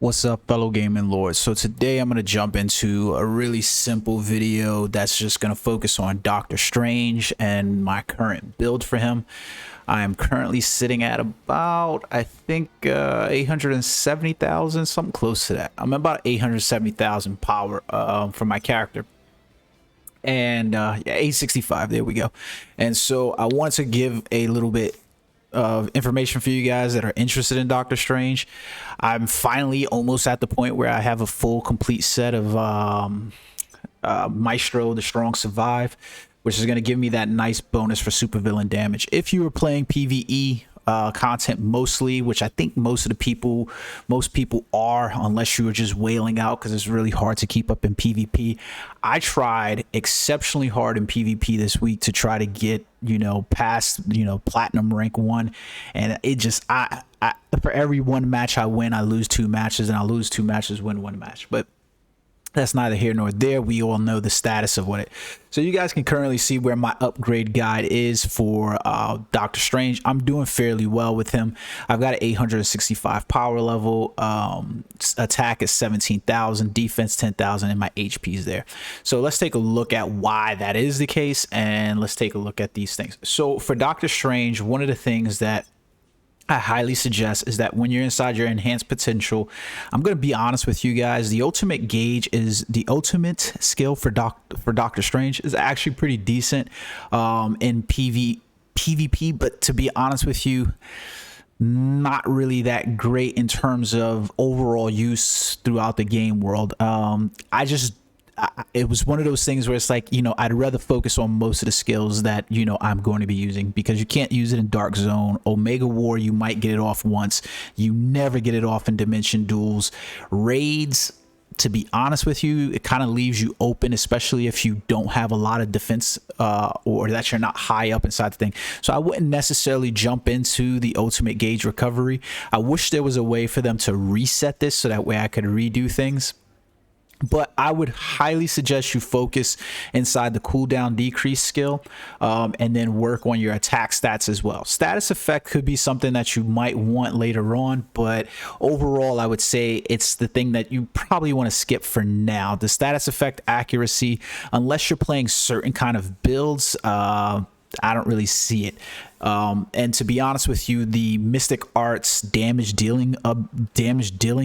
What's up, fellow gaming lords? So today I'm going to jump into a really simple video that's just going to focus on Doctor Strange and my current build for him. I am currently sitting at about, I think, 870,000, something close to that. I'm about 870,000 power for my character. And yeah, 865, there we go. And so I want to give a little bit of information for you guys that are interested in Doctor Strange. I'm finally almost at the point where I have a full complete set of Maestro the Strong Survive, which is going to give me that nice bonus for supervillain damage. If you were playing PvE content mostly, which I think most people are, unless you were just wailing out because it's really hard to keep up in PvP. I tried exceptionally hard in PvP this week to try to get, past, platinum rank 1, and it just I for every one match I win, I lose 2 matches, and I lose 2 matches, win 1 match. But that's neither here nor there. We all know the status of what it. So you guys can currently see where my upgrade guide is for Doctor Strange. I'm doing fairly well with him. I've got an 865 power level. Attack is 17,000, defense 10,000, and my HP is there. So let's take a look at why that is the case, and let's take a look at these things. So for Doctor Strange, one of the things that I highly suggest is that when you're inside your enhanced potential, I'm going to be honest with you guys, the ultimate gauge is the ultimate skill for Doctor Strange is actually pretty decent in PvP, but to be honest with you, not really that great in terms of overall use throughout the game world. It was one of those things where it's like, I'd rather focus on most of the skills that, I'm going to be using, because you can't use it in Dark Zone. Omega War, you might get it off once. You never get it off in Dimension Duels. Raids, to be honest with you, it kind of leaves you open, especially if you don't have a lot of defense or that you're not high up inside the thing. So I wouldn't necessarily jump into the ultimate gauge recovery. I wish there was a way for them to reset this so that way I could redo things. But I would highly suggest you focus inside the cooldown decrease skill and then work on your attack stats as well. Status effect could be something that you might want later on, but overall, I would say it's the thing that you probably want to skip for now. The status effect accuracy, unless you're playing certain kind of builds, I don't really see it. And to be honest with you, the Mystic Arts damage dealing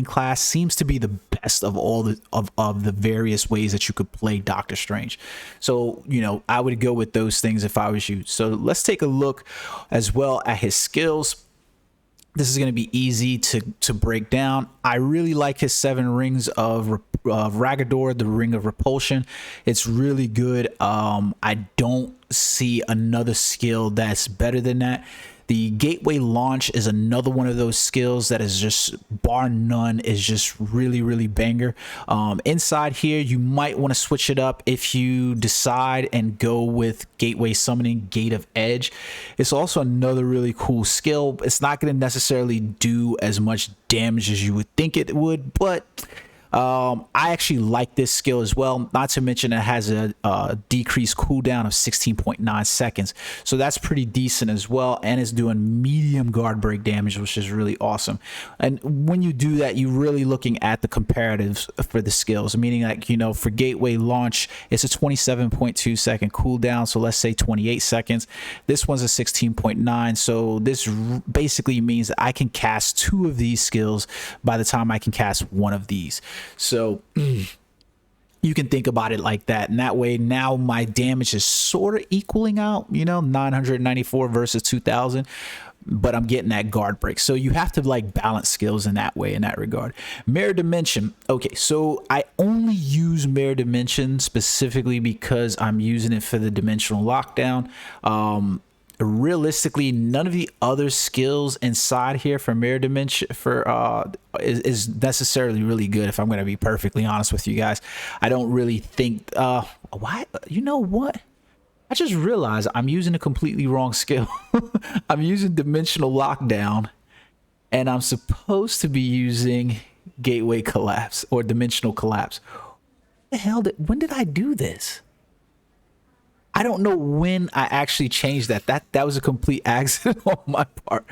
class seems to be the best of all the various ways that you could play Doctor Strange. So, I would go with those things if I was you. So let's take a look as well at his skills. This is going to be easy to break down. I really like his 7 rings of Ragador, the ring of repulsion. It's really good. I don't see another skill that's better than that. The gateway launch is another one of those skills that is just, bar none, is just really banger. Inside here, you might want to switch it up if you decide and go with gateway summoning, Gate of Edge. It's also another really cool skill. It's not going to necessarily do as much damage as you would think it would, but I actually like this skill as well, not to mention it has a decreased cooldown of 16.9 seconds, so that's pretty decent as well, and it's doing medium guard break damage, which is really awesome. And when you do that, you're really looking at the comparatives for the skills, meaning like, for gateway launch, it's a 27.2 second cooldown, so let's say 28 seconds. This one's a 16.9, so this basically means that I can cast 2 of these skills by the time I can cast 1 of these. So you can think about it like that, and that way now my damage is sort of equaling out, 994 versus 2000, but I'm getting that guard break. So you have to like balance skills in that way, in that regard. Mirror Dimension. Okay, so I only use Mirror Dimension specifically because I'm using it for the dimensional lockdown. Realistically, none of the other skills inside here for Mirror Dimension is necessarily really good, if I'm going to be perfectly honest with you guys. I don't really think why, what, I just realized I'm using a completely wrong skill. I'm using Dimensional Lockdown, and I'm supposed to be using Gateway Collapse or Dimensional Collapse. What the hell when did I do this? I don't know when I actually changed that. That was a complete accident on my part.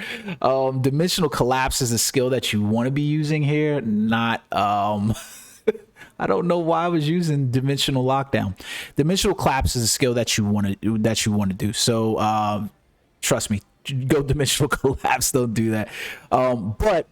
Dimensional collapse is a skill that you want to be using here, not I don't know why I was using dimensional lockdown. Dimensional collapse is a skill that you want to do. So trust me, go dimensional collapse. Don't do that. But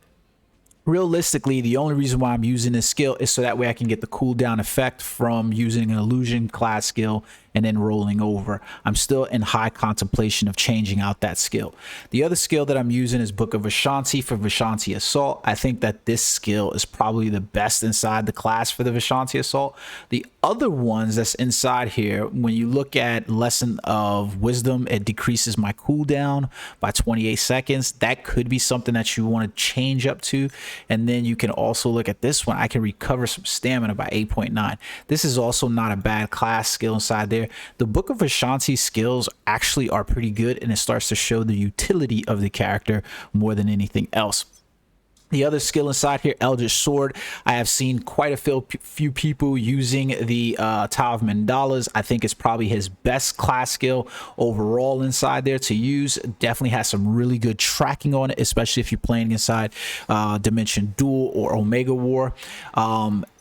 realistically, the only reason why I'm using this skill is so that way I can get the cooldown effect from using an illusion class skill and then rolling over. I'm still in high contemplation of changing out that skill. The other skill that I'm using is Book of Ashanti for Vishanti Assault. I think that this skill is probably the best inside the class for the Vishanti Assault. The other ones that's inside here, when you look at Lesson of Wisdom, it decreases my cooldown by 28 seconds. That could be something that you want to change up to. And then you can also look at this one. I can recover some stamina by 8.9. This is also not a bad class skill inside there. The Book of Ashanti skills actually are pretty good, and it starts to show the utility of the character more than anything else. The other skill inside here, Eldritch Sword, I have seen quite a few people using the Tau of Mandalas. I think it's probably his best class skill overall inside there to use. Definitely has some really good tracking on it, especially if you're playing inside Dimension Duel or Omega War.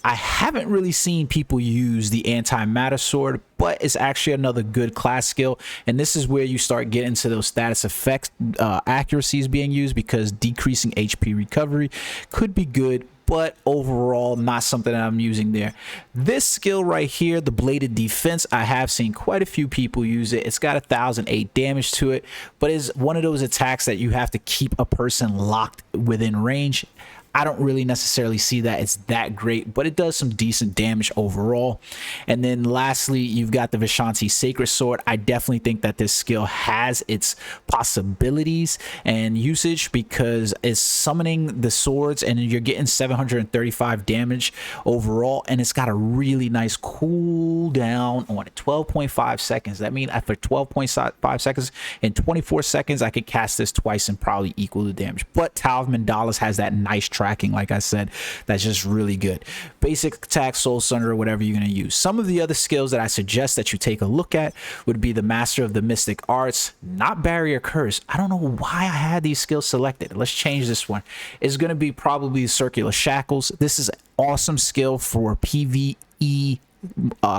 I haven't really seen people use the Antimatter Sword, but it's actually another good class skill. And this is where you start getting to those status effects accuracies being used, because decreasing HP recovery could be good, but overall not something that I'm using there. This skill right here, the Bladed Defense, I have seen quite a few people use it. It's got 1008 damage to it, but it's one of those attacks that you have to keep a person locked within range. I don't really necessarily see that it's that great, but it does some decent damage overall. And then lastly, you've got the Vishanti Sacred Sword. I definitely think that this skill has its possibilities and usage, because it's summoning the swords and you're getting 735 damage overall, and it's got a really nice cooldown on it, 12.5 seconds. That means after 12.5 seconds, in 24 seconds, I could cast this twice and probably equal the damage. But Tau of Mandalas has that nice tracking, like I said, that's just really good. Basic attack, Soul Sunder, whatever you're going to use. Some of the other skills that I suggest that you take a look at would be the Master of the Mystic Arts, not Barrier Curse. I don't know why I had these skills selected. Let's change this one. It's going to be probably Circular Shackles. This is an awesome skill for PvE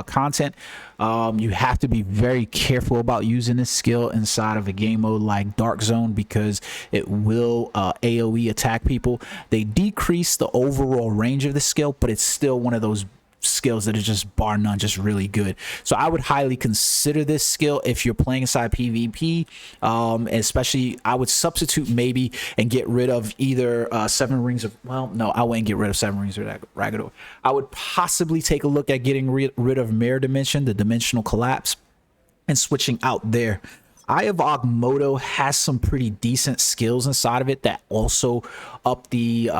content. You have to be very careful about using this skill inside of a game mode like Dark Zone, because it will AoE attack people. They decrease the overall range of the skill, but it's still one of those skills that is just bar none, just really good. So I would highly consider this skill if you're playing inside PvP. Especially I would substitute maybe and get rid of either 7 Rings of, well, no, I wouldn't get rid of 7 Rings of Ragador. I would possibly take a look at getting rid of Mirror Dimension, the Dimensional Collapse, and switching out there. Eye of Agamotto has some pretty decent skills inside of it that also up the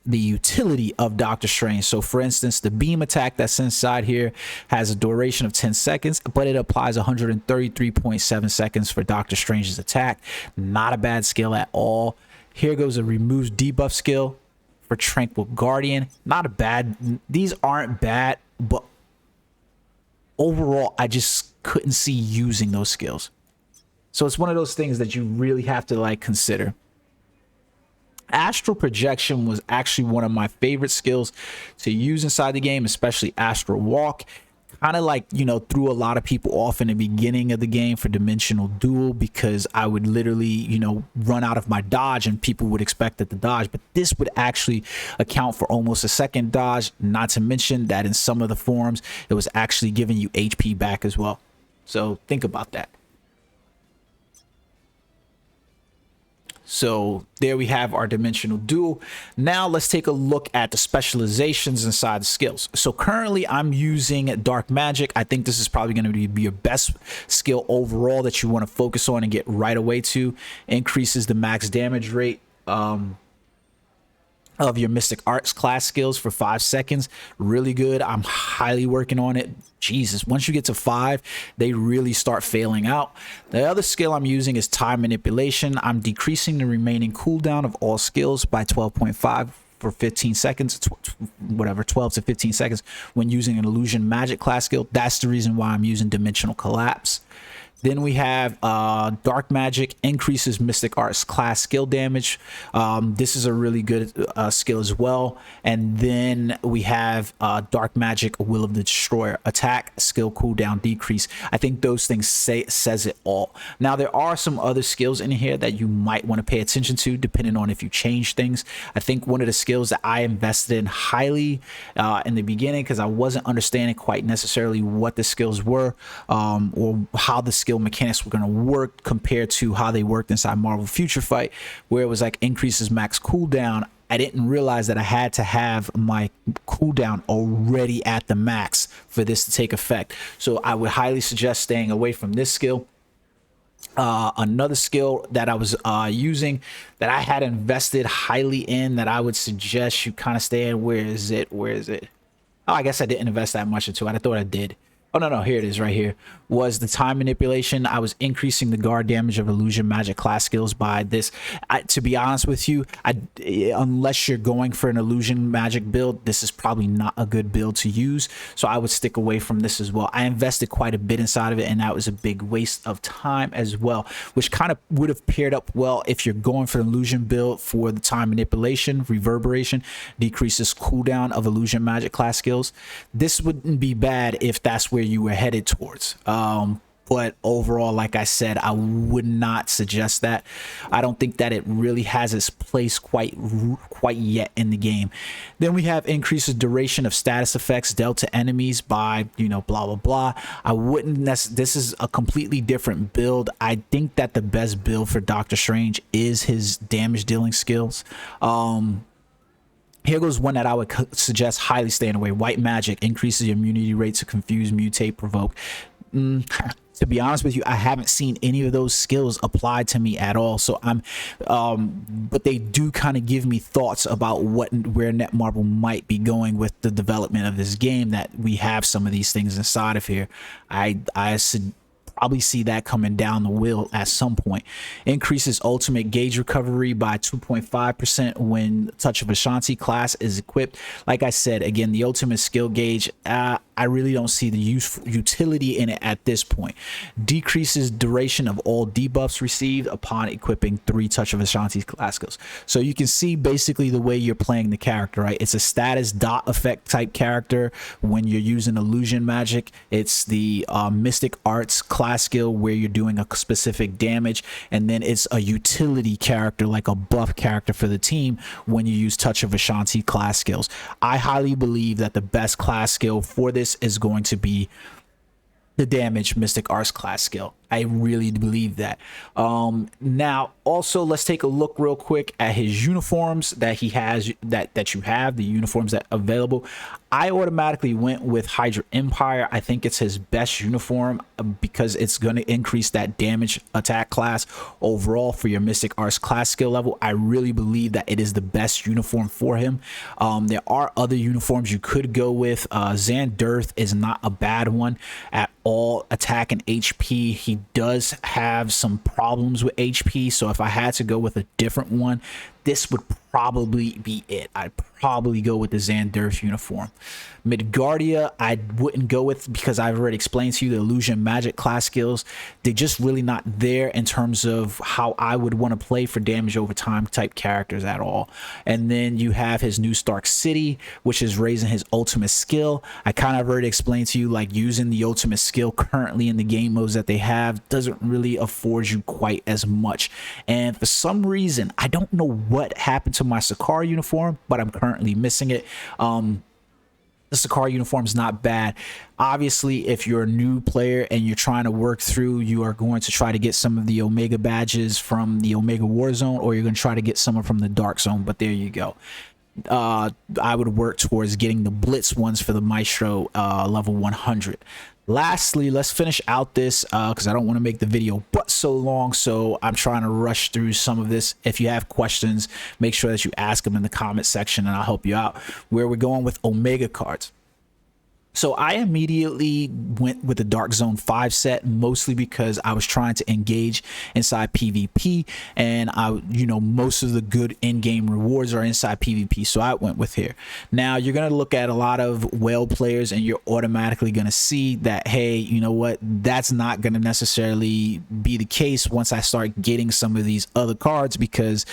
utility of Doctor Strange. So for instance, the beam attack that's inside here has a duration of 10 seconds, but it applies 133.7 seconds for Doctor Strange's attack. Not a bad skill at all. Here goes a removes debuff skill for Tranquil Guardian. Not a bad, these aren't bad, but overall I just couldn't see using those skills. So it's one of those things that you really have to like consider. Astral Projection was actually one of my favorite skills to use inside the game, especially Astral Walk. Kind of like, you know, threw a lot of people off in the beginning of the game for Dimensional Duel, because I would literally, you know, run out of my dodge and people would expect it to dodge, but this would actually account for almost a second dodge, not to mention that in some of the forms it was actually giving you HP back as well. So think about that. So there we have our Dimensional Duel. Now let's take a look at the specializations inside the skills. So currently I'm using Dark Magic. I think this is probably going to be your best skill overall that you want to focus on and get right away to. Increases the max damage rate of your Mystic Arts class skills for 5 seconds. Really good. I'm highly working on it. Jesus, once you get to 5, they really start failing out. The other skill I'm using is Time Manipulation. I'm decreasing the remaining cooldown of all skills by 12.5 for 15 seconds, whatever, 12 to 15 seconds when using an illusion magic class skill. That's the reason why I'm using dimensional collapse. Then we have dark magic, increases mystic arts class skill damage. This is a really good skill as well. And then we have dark magic, will of the destroyer, attack skill cooldown decrease. I think those things says it all. Now there are some other skills in here that you might want to pay attention to depending on if you change things. I think one of the skills that I invested in highly in the beginning, because I wasn't understanding quite necessarily what the skills were, or how the skill mechanics were going to work compared to how they worked inside Marvel Future Fight, where it was like increases max cooldown. I didn't realize that I had to have my cooldown already at the max for this to take effect. So I would highly suggest staying away from this skill. Another skill that I was using that I had invested highly in, that I would suggest you kind of stay in. Where is it? Oh, I guess I didn't invest that much into it. I thought I did. Oh, no, here it is right here. Was the time manipulation. I was increasing the guard damage of illusion magic class skills by this. To be honest with you, unless you're going for an illusion magic build, this is probably not a good build to use. So I would stick away from this as well. I invested quite a bit inside of it, and that was a big waste of time as well, which kind of would have paired up well if you're going for an illusion build. For the time manipulation, reverberation decreases cooldown of illusion magic class skills. This wouldn't be bad if that's where you were headed towards. But overall, like I said, I would not suggest that. I don't think that it really has its place quite yet in the game. Then we have increases duration of status effects dealt to enemies by, blah blah blah. I wouldn't this is a completely different build. I think that the best build for Doctor Strange is his damage dealing skills. Here goes one that I would suggest highly staying away. White magic increases your immunity rate to confuse, mutate, provoke. To be honest with you, I haven't seen any of those skills applied to me at all. So but they do kind of give me thoughts about where Netmarble might be going with the development of this game, that we have some of these things inside of here. I probably see that coming down the wheel at some point. Increases ultimate gauge recovery by 2.5% when Touch of Ashanti class is equipped. Like I said, again, the ultimate skill gauge, I really don't see the utility in it at this point. Decreases duration of all debuffs received upon equipping 3 Touch of Ashanti class skills. So you can see basically the way you're playing the character, right? It's a status dot effect type character. When you're using illusion magic, it's the mystic arts class skill where you're doing a specific damage, and then it's a utility character, like a buff character for the team when you use Touch of Ashanti class skills. I highly believe that the best class skill for this is going to be the damage mystic arts class skill. I really believe that. Now also, let's take a look real quick at his uniforms that he has, that you have, the uniforms that are available. I automatically went with Hydra Empire. I think it's his best uniform because it's going to increase that damage attack class overall for your mystic arts class skill level. I really believe that it is the best uniform for him. There are other uniforms you could go with. Xanderth is not a bad one at all. Attack and HP, he does have some problems with HP, so if I had to go with a different one, this would probably be it. I'd probably go with the Xanderth uniform. Midgardia, I wouldn't go with, because I've already explained to you the illusion magic class skills. They're just really not there in terms of how I would want to play for damage over time type characters at all. And then you have his new Stark City, which is raising his ultimate skill. I kind of already explained to you, like, using the ultimate skill currently in the game modes that they have doesn't really afford you quite as much. And for some reason, I don't know what happened to my Sakaar uniform, but I'm currently missing it. The Sakaar uniform is not bad. Obviously, if you're a new player and you're trying to work through, you are going to try to get some of the Omega badges from the Omega War Zone, or you're going to try to get some from the Dark Zone. But there you go. I would work towards getting the Blitz ones for the Maestro level 100. Lastly, let's finish out this because I don't want to make the video but so long, so I'm trying to rush through some of this. If you have questions, make sure that you ask them in the comment section and I'll help you out. Where we're going with Omega cards. So I immediately went with the Dark Zone 5 set, mostly because I was trying to engage inside PvP, and most of the good in-game rewards are inside PvP, so I went with here. Now you're gonna look at a lot of whale players and you're automatically gonna see that, hey, you know what, that's not gonna necessarily be the case once I start getting some of these other cards, because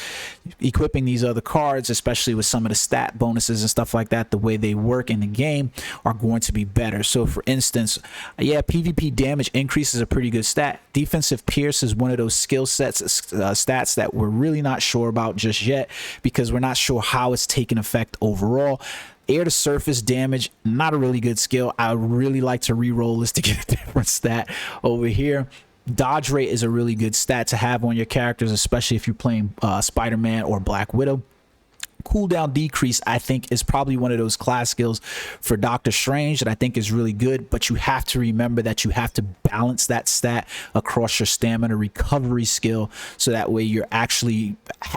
equipping these other cards, especially with some of the stat bonuses and stuff like that, the way they work in the game are going to be better. So for instance, yeah, PvP damage increase is a pretty good stat. Defensive Pierce is one of those skill sets, stats that we're really not sure about just yet, because we're not sure how it's taking effect overall. Air to surface damage, not a really good skill. I really like to re-roll this to get a different stat over here. Dodge rate is a really good stat to have on your characters, especially if you're playing Spider-Man or Black Widow. Cooldown decrease, I think, is probably one of those class skills for Doctor Strange that I think is really good, but you have to remember that you have to balance that stat across your stamina recovery skill, so that way you're actually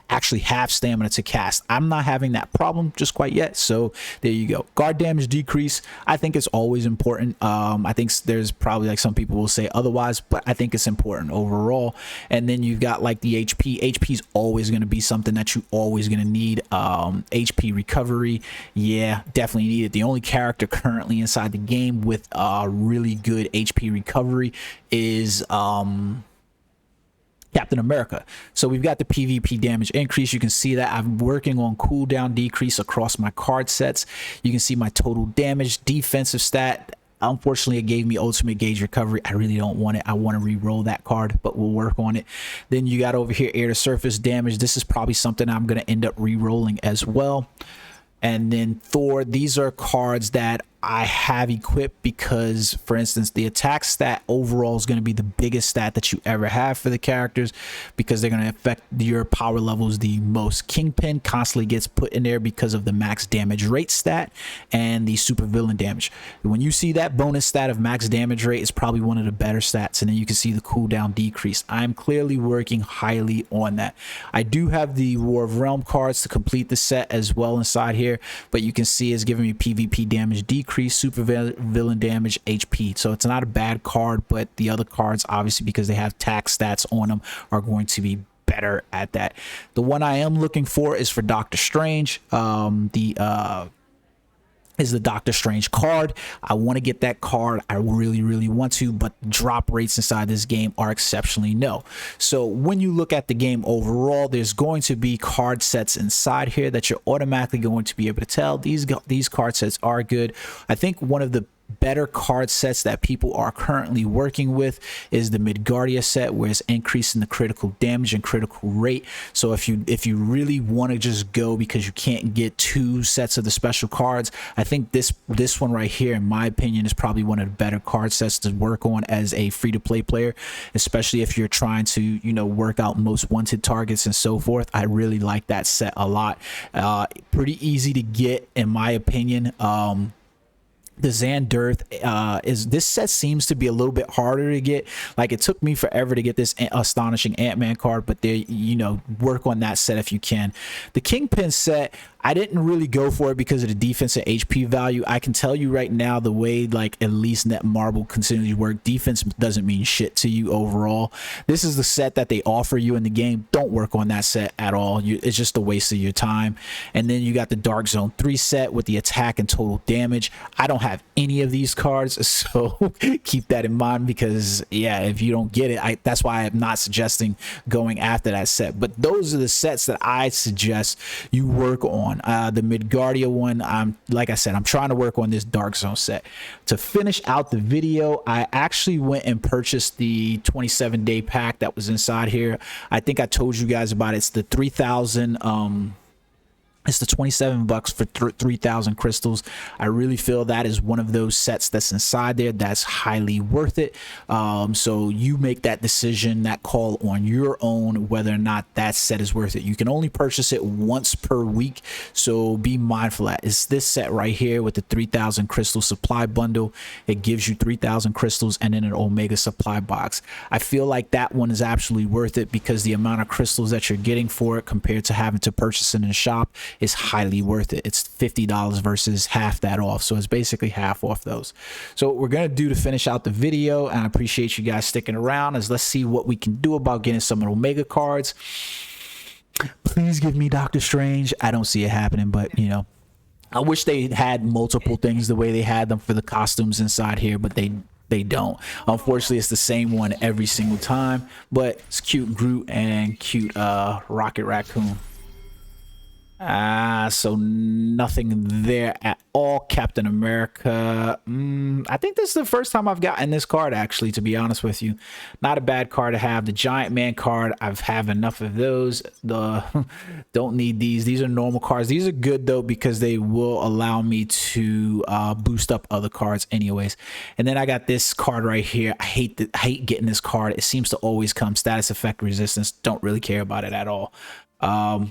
have stamina to cast. I'm not having that problem just quite yet, so there you go. Guard damage decrease, I think it's always important. I think there's probably like some people will say otherwise, but I think it's important overall. And then you've got like the HP is always going to be something that you always going to need. HP recovery, yeah, definitely need it. The only character currently inside the game with really good HP recovery is Captain America. So we've got the PvP damage increase. You can see that I'm working on cooldown decrease across my card sets. You can see my total damage, defensive stat. Unfortunately, it gave me ultimate gauge recovery. I really don't want it. I want to re-roll that card, but we'll work on it. Then you got over here air to surface damage. This is probably something I'm going to end up re-rolling as well. And then Thor, these are cards that I have equipped because, for instance, the attack stat overall is going to be the biggest stat that you ever have for the characters, because they're going to affect your power levels the most. Kingpin constantly gets put in there because of the max damage rate stat and the super villain damage. When you see that bonus stat of max damage rate, is probably one of the better stats, and then you can see the cooldown decrease. I'm clearly working highly on that. I do have the War of Realm cards to complete the set as well inside here, but you can see it's giving me PvP damage decrease, super villain damage, HP. So it's not a bad card, but the other cards, obviously because they have tax stats on them, are going to be better at that. The one I am looking for is for Doctor Strange. Is the Doctor Strange card. I want to get that card. I really want to, but drop rates inside this game are exceptionally low. So when you look at the game overall, there's going to be card sets inside here that you're automatically going to be able to tell these card sets are good. I think one of the better card sets that people are currently working with is the Midgardia set, where it's increasing the critical damage and critical rate. So if you really want to just go because you can't get two sets of the special cards, I think this one right here, in my opinion, is probably one of the better card sets to work on as a free-to-play player, especially if you're trying to, work out most wanted targets and so forth. I really like that set a lot. Pretty easy to get, in my opinion. The Xanderth this set seems to be a little bit harder to get. Like, it took me forever to get this astonishing Ant-Man card, but they, work on that set if you can. The Kingpin set, I didn't really go for it because of the defense and HP value. I can tell you right now, the way like at least Netmarble continues to work, defense doesn't mean shit to you overall. This is the set that they offer you in the game. Don't work on that set at all. It's just a waste of your time. And then you got the Dark Zone 3 set with the attack and total damage. I don't have any of these cards, so keep that in mind, because yeah, if you don't get it, that's why I'm not suggesting going after that set. But those are the sets that I suggest you work on. The Midgardia one, like I said, I'm trying to work on this Dark Zone set. To finish out the video, I actually went and purchased the 27-day pack that was inside here. I think I told you guys about it. It's the 3,000 it's the $27 for 3,000 crystals. I really feel that is one of those sets that's inside there that's highly worth it. So you make that decision, that call on your own, whether or not that set is worth it. You can only purchase it once per week, so be mindful of that. It's this set right here with the 3,000 crystal supply bundle. It gives you 3,000 crystals and then an Omega supply box. I feel like that one is absolutely worth it because the amount of crystals that you're getting for it compared to having to purchase it in the shop is highly worth it. It's $50 versus half that off, so it's basically half off those. So what we're gonna do to finish out the video, and I appreciate you guys sticking around, is let's see what we can do about getting some of the Omega cards. Please give me Doctor Strange. I don't see it happening, but you know, I wish they had multiple things the way they had them for the costumes inside here, but they don't. Unfortunately, it's the same one every single time, but it's cute Groot and cute Rocket Raccoon. So nothing there at all. Captain America. I think this is the first time I've gotten this card, actually, to be honest with you. Not a bad card to have. The Giant Man card, I've have enough of those. Don't need these. These are normal cards. These are good though, because they will allow me to boost up other cards anyways. And then I got this card right here. I hate getting this card. It seems to always come status effect resistance. Don't really care about it at all.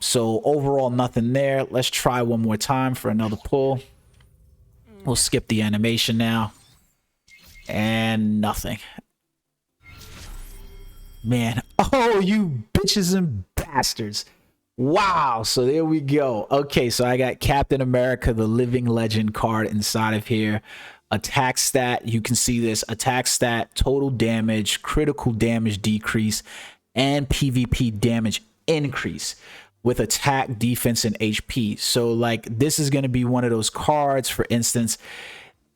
So overall, nothing there. Let's try one more time for another pull. We'll skip the animation now. And nothing. Man. Oh, you bitches and bastards. Wow. So there we go. Okay, so I got Captain America, the Living Legend card inside of here. Attack stat. You can see this. Attack stat, total damage, critical damage decrease, and PvP damage increase with attack, defense, and HP. So like this is going to be one of those cards, for instance,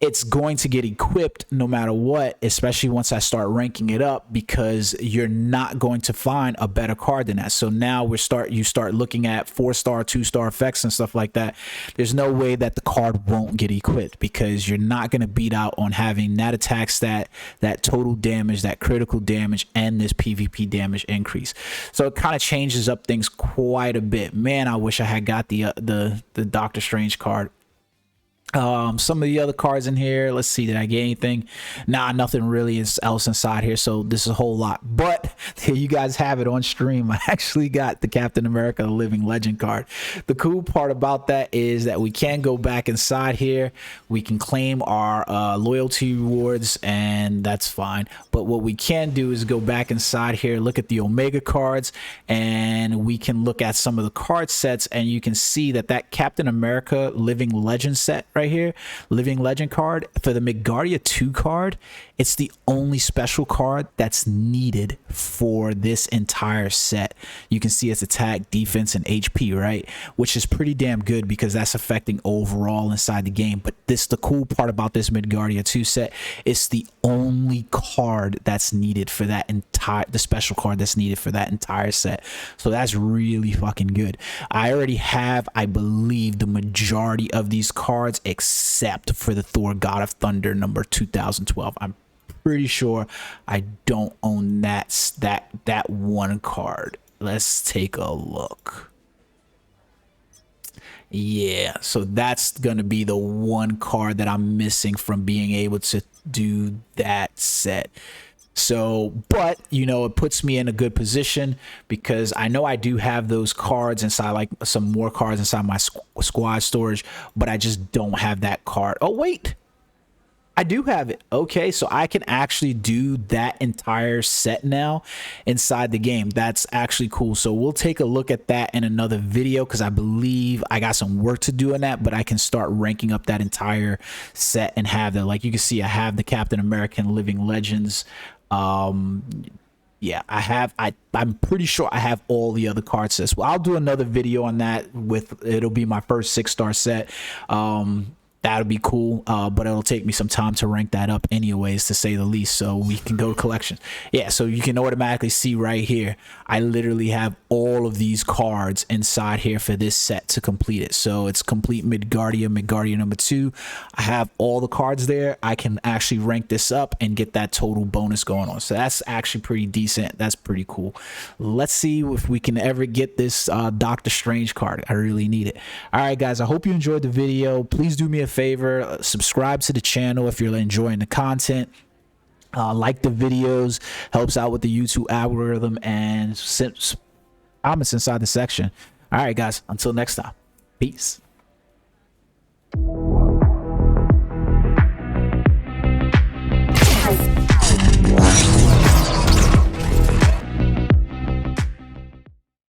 it's going to get equipped no matter what, especially once I start ranking it up, because you're not going to find a better card than that. So now you start looking at 4-star, 2-star effects and stuff like that. There's no way that the card won't get equipped, because you're not going to beat out on having that attack stat, that total damage, that critical damage, and this PvP damage increase. So it kind of changes up things quite a bit. Man, I wish I had got the Doctor Strange card. Some of the other cards in here, let's see, did I get anything? Nah, nothing really else inside here, so this is a whole lot. But here you guys have it on stream. I actually got the Captain America the Living Legend card. The cool part about that is that we can go back inside here, we can claim our loyalty rewards, and that's fine. But what we can do is go back inside here, look at the Omega cards, and we can look at some of the card sets, and you can see that Captain America Living Legend set right here, Living Legend card, for the Midgardia 2 card, it's the only special card that's needed for this entire set. You can see its attack, defense, and HP, right? Which is pretty damn good, because that's affecting overall inside the game. But the cool part about this Midgardia 2 set, it's the only card that's needed for that the special card that's needed for that entire set. So that's really fucking good. I already have, I believe, the majority of these cards except for the Thor God of Thunder number 2012. I'm pretty sure I don't own that one card. Let's take a look. Yeah, so that's gonna be the one card that I'm missing from being able to do that set. So, but you know, it puts me in a good position, because I know I do have those cards inside, like some more cards inside my squad storage, but I just don't have that card. Oh wait, I do have it. Okay, so I can actually do that entire set now inside the game. That's actually cool. So we'll take a look at that in another video, because I believe I got some work to do in that, but I can start ranking up that entire set and have that. Like you can see, I have the Captain American Living Legends. Yeah, I'm pretty sure I have all the other card sets. Well, I'll do another video on that. It'll be my first 6-star set. That'll be cool, but it'll take me some time to rank that up anyways, to say the least, so we can go to collections. Yeah, so you can automatically see right here, I literally have all of these cards inside here for this set to complete it. So it's complete Midgardia number 2. I have all the cards there. I can actually rank this up and get that total bonus going on. So that's actually pretty decent. That's pretty cool. Let's see if we can ever get this Doctor Strange card. I really need it. All right, guys, I hope you enjoyed the video. Please do me a favor, subscribe to the channel if you're enjoying the content. Like the videos, helps out with the YouTube algorithm, and comments inside the section. All right, guys, until next time, peace.